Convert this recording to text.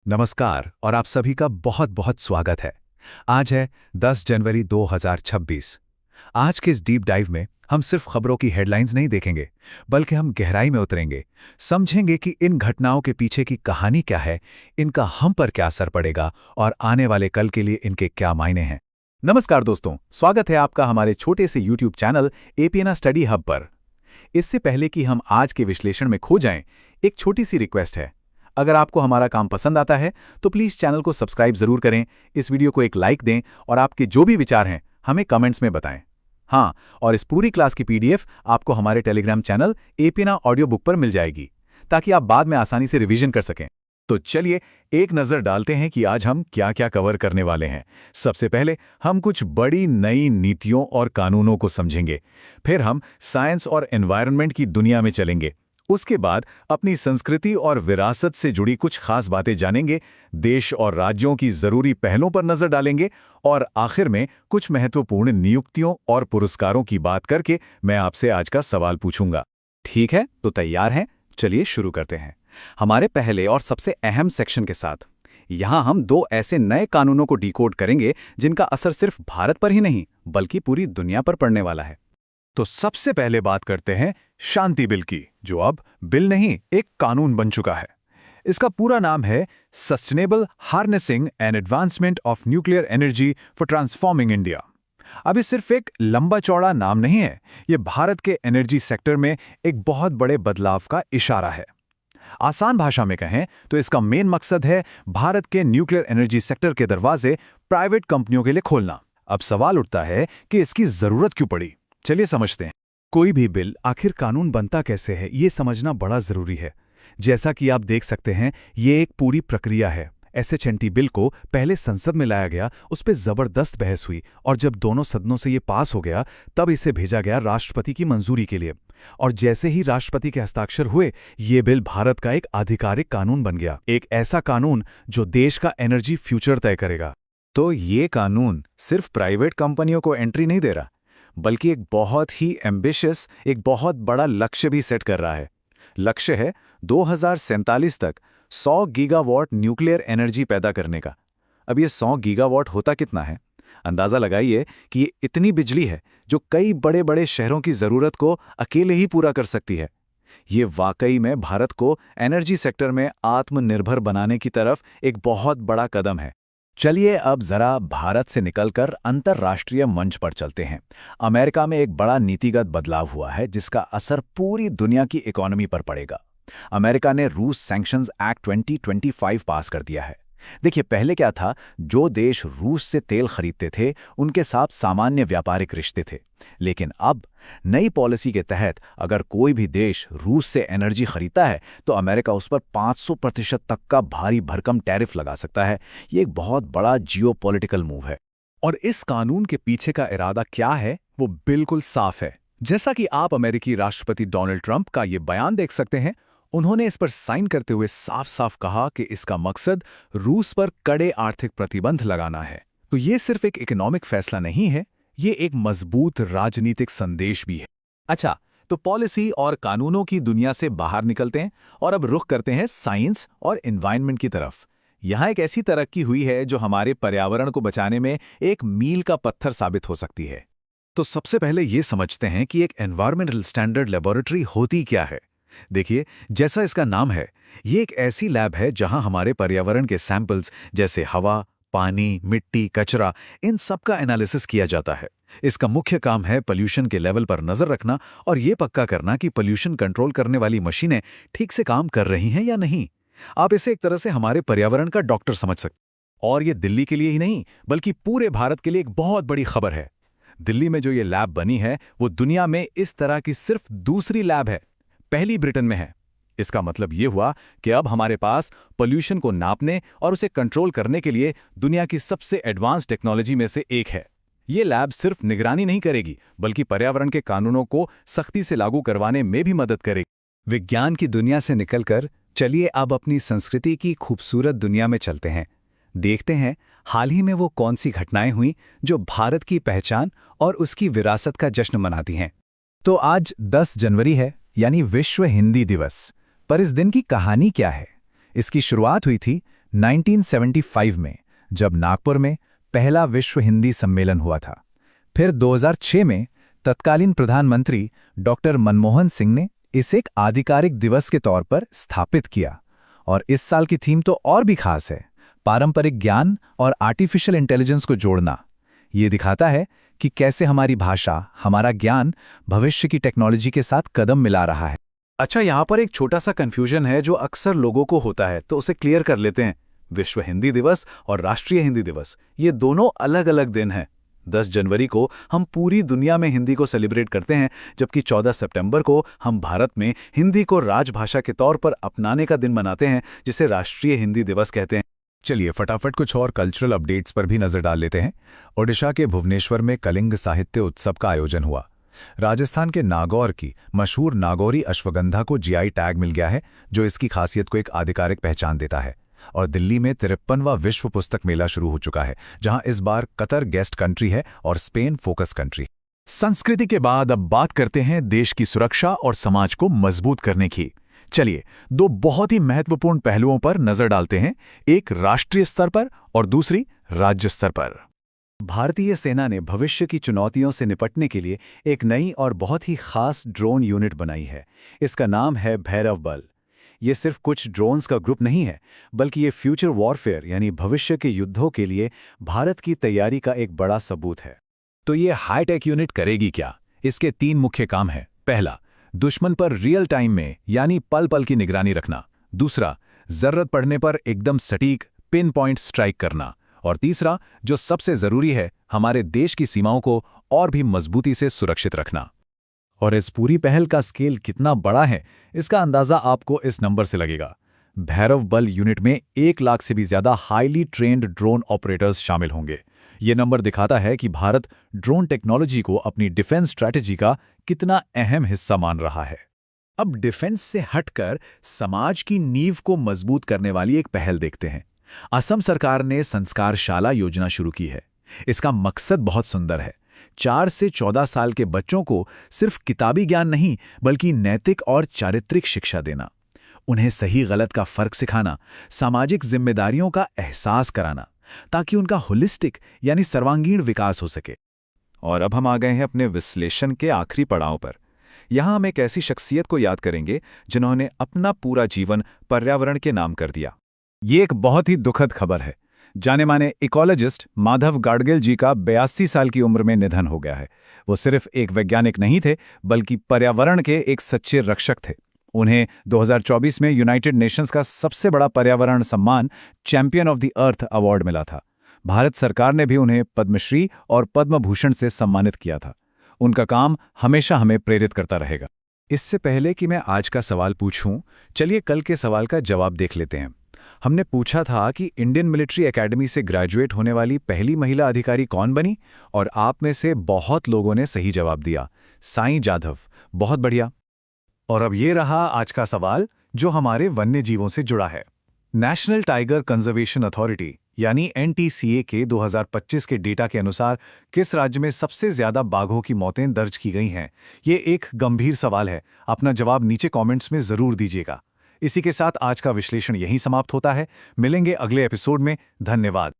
नमस्कार और आप सभी का बहुत बहुत स्वागत है। आज है 10 जनवरी 2026। आज के इस डीप डाइव में हम सिर्फ खबरों की हेडलाइंस नहीं देखेंगे, बल्कि हम गहराई में उतरेंगे, समझेंगे कि इन घटनाओं के पीछे की कहानी क्या है, इनका हम पर क्या असर पड़ेगा और आने वाले कल के लिए इनके क्या मायने हैं। नमस्कार दोस्तों, स्वागत है आपका हमारे छोटे से YouTube चैनल एपीएना स्टडी हब पर। इससे पहले कि हम आज के विश्लेषण में खो जाएं, एक छोटी सी रिक्वेस्ट है। अगर आपको हमारा काम पसंद आता है तो प्लीज़ चैनल को सब्सक्राइब जरूर करें, इस वीडियो को एक लाइक दें और आपके जो भी विचार हैं हमें कमेंट्स में बताएं। हाँ, और इस पूरी क्लास की पीडीएफ आपको हमारे टेलीग्राम चैनल एपीएना ऑडियो बुक पर मिल जाएगी, ताकि आप बाद में आसानी से रिवीजन कर सकें। तो चलिए एक नज़र डालते हैं कि आज हम क्या क्या कवर करने वाले हैं। सबसे पहले हम कुछ बड़ी नई नीतियों और कानूनों को समझेंगे। फिर हम साइंस और एनवायरनमेंट की दुनिया में चलेंगे। उसके बाद अपनी संस्कृति और विरासत से जुड़ी कुछ खास बातें जानेंगे, देश और राज्यों की जरूरी पहलों पर नजर डालेंगे और आखिर में कुछ महत्वपूर्ण नियुक्तियों और पुरस्कारों की बात करके मैं आपसे आज का सवाल पूछूंगा। ठीक है, तो तैयार हैं? चलिए शुरू करते हैं हमारे पहले और सबसे अहम सेक्शन के साथ। यहाँ हम दो ऐसे नए कानूनों को डिकोड करेंगे जिनका असर सिर्फ भारत पर ही नहीं बल्कि पूरी दुनिया पर पड़ने वाला है। तो सबसे पहले बात करते हैं शांति बिल की, जो अब बिल नहीं एक कानून बन चुका है। इसका पूरा नाम है sustainable harnessing and advancement of nuclear energy for transforming India. अब ये सिर्फ एक लंबा चौड़ा नाम नहीं है, ये भारत के एनर्जी सेक्टर में एक बहुत बड़े बदलाव का इशारा है। आसान भाषा में कहें तो इसका मेन मकसद है भारत के न्यूक्लियर एनर्जी सेक्टर के दरवाजे प्राइवेट कंपनियों के लिए खोलना। अब सवाल उठता है कि इसकी जरूरत क्यों पड़ी। चलिए समझते हैं। कोई भी बिल आखिर कानून बनता कैसे है, ये समझना बड़ा जरूरी है। जैसा कि आप देख सकते हैं, ये एक पूरी प्रक्रिया है। एसएचएनटी बिल को पहले संसद में लाया गया, उस पर जबरदस्त बहस हुई और जब दोनों सदनों से ये पास हो गया तब इसे भेजा गया राष्ट्रपति की मंजूरी के लिए। और जैसे ही राष्ट्रपति के हस्ताक्षर हुए, ये बिल भारत का एक आधिकारिक कानून बन गया, एक ऐसा कानून जो देश का एनर्जी फ्यूचर तय करेगा। तो ये कानून सिर्फ प्राइवेट कंपनियों को एंट्री नहीं दे रहा, बल्कि एक बहुत ही एम्बिशियस, एक बहुत बड़ा लक्ष्य भी सेट कर रहा है। लक्ष्य है 2047 तक 100 गीगावाट न्यूक्लियर एनर्जी पैदा करने का। अब ये 100 गीगावाट होता कितना है? अंदाज़ा लगाइए कि ये इतनी बिजली है जो कई बड़े बड़े शहरों की ज़रूरत को अकेले ही पूरा कर सकती है। ये वाकई में भारत को एनर्जी सेक्टर में आत्मनिर्भर बनाने की तरफ एक बहुत बड़ा कदम है। चलिए अब जरा भारत से निकलकर अंतर्राष्ट्रीय मंच पर चलते हैं। अमेरिका में एक बड़ा नीतिगत बदलाव हुआ है जिसका असर पूरी दुनिया की इकोनॉमी पर पड़ेगा। अमेरिका ने रूस सैंक्शंस एक्ट 2025 पास कर दिया है। देखिए, पहले क्या था, जो देश रूस से तेल खरीदते थे उनके साथ सामान्य व्यापारिक रिश्ते थे, लेकिन अब नई पॉलिसी के तहत अगर कोई भी देश रूस से एनर्जी खरीदता है तो अमेरिका उस पर 500% तक का भारी भरकम टैरिफ लगा सकता है। ये एक बहुत बड़ा जियोपॉलिटिकल मूव है। और इस कानून के पीछे का इरादा क्या है, वो बिल्कुल साफ है। जैसा कि आप अमेरिकी राष्ट्रपति डोनाल्ड ट्रंप का ये बयान देख सकते हैं, उन्होंने इस पर साइन करते हुए साफ साफ कहा कि इसका मकसद रूस पर कड़े आर्थिक प्रतिबंध लगाना है। तो ये सिर्फ एक इकोनॉमिक फैसला नहीं है, ये एक मजबूत राजनीतिक संदेश भी है। अच्छा, तो पॉलिसी और कानूनों की दुनिया से बाहर निकलते हैं और अब रुख करते हैं साइंस और एनवायरनमेंट की तरफ। यहाँ एक ऐसी तरक्की हुई है जो हमारे पर्यावरण को बचाने में एक मील का पत्थर साबित हो सकती है। तो सबसे पहले ये समझते हैं कि एक एनवायरमेंटल स्टैंडर्ड लेबोरेटरी होती क्या है। देखिए, जैसा इसका नाम है, ये एक ऐसी लैब है जहां हमारे पर्यावरण के सैंपल्स जैसे हवा, पानी, मिट्टी, कचरा, इन सब का एनालिसिस किया जाता है। इसका मुख्य काम है पोल्यूशन के लेवल पर नजर रखना और ये पक्का करना कि पोल्यूशन कंट्रोल करने वाली मशीनें ठीक से काम कर रही हैं या नहीं। आप इसे एक तरह से हमारे पर्यावरण का डॉक्टर समझ सकते हैं। और ये दिल्ली के लिए ही नहीं बल्कि पूरे भारत के लिए एक बहुत बड़ी खबर है। दिल्ली में जो ये लैब बनी है वो दुनिया में इस तरह की सिर्फ दूसरी लैब है, पहली ब्रिटेन में है। इसका मतलब ये हुआ कि अब हमारे पास पोल्यूशन को नापने और उसे कंट्रोल करने के लिए दुनिया की सबसे एडवांस टेक्नोलॉजी में से एक है। ये लैब सिर्फ निगरानी नहीं करेगी बल्कि पर्यावरण के कानूनों को सख्ती से लागू करवाने में भी मदद करेगी। विज्ञान की दुनिया से निकलकर चलिए अब अपनी संस्कृति की खूबसूरत दुनिया में चलते हैं। देखते हैं हाल ही में वो कौन सी घटनाएं हुई जो भारत की पहचान और उसकी विरासत का जश्न मनाती हैं। तो आज 10 जनवरी है, यानी विश्व हिंदी दिवस। पर इस दिन की कहानी क्या है? इसकी शुरुआत हुई थी 1975 में, जब नागपुर में पहला विश्व हिंदी सम्मेलन हुआ था। फिर 2006 में तत्कालीन प्रधानमंत्री डॉक्टर मनमोहन सिंह ने इसे एक आधिकारिक दिवस के तौर पर स्थापित किया। और इस साल की थीम तो और भी खास है, पारंपरिक ज्ञान और आर्टिफिशियल इंटेलिजेंस को जोड़ना। ये दिखाता है कि कैसे हमारी भाषा, हमारा ज्ञान भविष्य की टेक्नोलॉजी के साथ कदम मिला रहा है। अच्छा, यहाँ पर एक छोटा सा कंफ्यूजन है जो अक्सर लोगों को होता है, तो उसे क्लियर कर लेते हैं। विश्व हिंदी दिवस और राष्ट्रीय हिंदी दिवस, ये दोनों अलग अलग दिन हैं। 10 जनवरी को हम पूरी दुनिया में हिंदी को सेलिब्रेट करते हैं, जबकि 14 सितंबर को हम भारत में हिंदी को राजभाषा के तौर पर अपनाने का दिन मनाते हैं, जिसे राष्ट्रीय हिंदी दिवस कहते हैं। चलिए फटाफट कुछ और कल्चरल अपडेट्स पर भी नजर डाल लेते हैं। ओडिशा के भुवनेश्वर में कलिंग साहित्य उत्सव का आयोजन हुआ। राजस्थान के नागौर की मशहूर नागौरी अश्वगंधा को जीआई टैग मिल गया है, जो इसकी खासियत को एक आधिकारिक पहचान देता है। और दिल्ली में 53वां विश्व पुस्तक मेला शुरू हो चुका है, जहां इस बार कतर गेस्ट कंट्री है और स्पेन फोकस कंट्री। संस्कृति के बाद अब बात करते हैं देश की सुरक्षा और समाज को मजबूत करने की। चलिए, दो बहुत ही महत्वपूर्ण पहलुओं पर नजर डालते हैं, एक राष्ट्रीय स्तर पर और दूसरी राज्य स्तर पर। भारतीय सेना ने भविष्य की चुनौतियों से निपटने के लिए एक नई और बहुत ही खास ड्रोन यूनिट बनाई है। इसका नाम है भैरव बल। ये सिर्फ कुछ ड्रोन्स का ग्रुप नहीं है, बल्कि ये फ्यूचर वॉरफेयर यानी भविष्य के युद्धों के लिए भारत की तैयारी का एक बड़ा सबूत है। तो ये हाईटेक यूनिट करेगी क्या? इसके 3 मुख्य काम हैं। पहला, दुश्मन पर रियल टाइम में यानी पल पल की निगरानी रखना। दूसरा, जरूरत पड़ने पर एकदम सटीक पिन पॉइंट स्ट्राइक करना। और तीसरा, जो सबसे जरूरी है, हमारे देश की सीमाओं को और भी मजबूती से सुरक्षित रखना। और इस पूरी पहल का स्केल कितना बड़ा है, इसका अंदाजा आपको इस नंबर से लगेगा। भैरव बल यूनिट में 1 लाख से भी ज्यादा हाईली ट्रेन्ड ड्रोन ऑपरेटर्स शामिल होंगे। ये नंबर दिखाता है कि भारत ड्रोन टेक्नोलॉजी को अपनी डिफेंस स्ट्रैटेजी का कितना अहम हिस्सा मान रहा है। अब डिफेंस से हटकर समाज की नींव को मजबूत करने वाली एक पहल देखते हैं। असम सरकार ने संस्कारशाला योजना शुरू की है। इसका मकसद बहुत सुंदर है। 4 से 14 साल के बच्चों को सिर्फ किताबी ज्ञान नहीं, बल्कि नैतिक और चारित्रिक शिक्षा देना, उन्हें सही गलत का फर्क सिखाना, सामाजिक जिम्मेदारियों का एहसास कराना, ताकि उनका होलिस्टिक यानी सर्वांगीण विकास हो सके। और अब हम आ गए हैं अपने विश्लेषण के आखिरी पड़ाव पर। यहां हम एक ऐसी शख्सियत को याद करेंगे जिन्होंने अपना पूरा जीवन पर्यावरण के नाम कर दिया। ये एक बहुत ही दुखद खबर है। जाने माने इकोलॉजिस्ट माधव गाडगिल जी का 82 साल की उम्र में निधन हो गया है। वो सिर्फ एक वैज्ञानिक नहीं थे, बल्कि पर्यावरण के एक सच्चे रक्षक थे। उन्हें 2024 में यूनाइटेड नेशंस का सबसे बड़ा पर्यावरण सम्मान champion of the earth award मिला था। भारत सरकार ने भी उन्हें पद्मश्री और पद्म भूषण से सम्मानित किया था। उनका काम हमेशा हमें प्रेरित करता रहेगा। इससे पहले कि मैं आज का सवाल पूछूं, चलिए कल के सवाल का जवाब देख लेते हैं। हमने पूछा था कि इंडियन मिलिट्री एकेडमी से ग्रेजुएट होने वाली पहली महिला अधिकारी कौन बनी, और आप में से बहुत लोगों ने सही जवाब दिया, साईं जाधव। बहुत बढ़िया। और अब ये रहा आज का सवाल जो हमारे वन्य जीवों से जुड़ा है। नेशनल टाइगर कंजर्वेशन अथॉरिटी यानी NTCA के 2025 के डेटा के अनुसार किस राज्य में सबसे ज्यादा बाघों की मौतें दर्ज की गई हैं? ये एक गंभीर सवाल है। अपना जवाब नीचे कमेंट्स में जरूर दीजिएगा। इसी के साथ आज का विश्लेषण यहीं समाप्त होता है। मिलेंगे अगले एपिसोड में। धन्यवाद।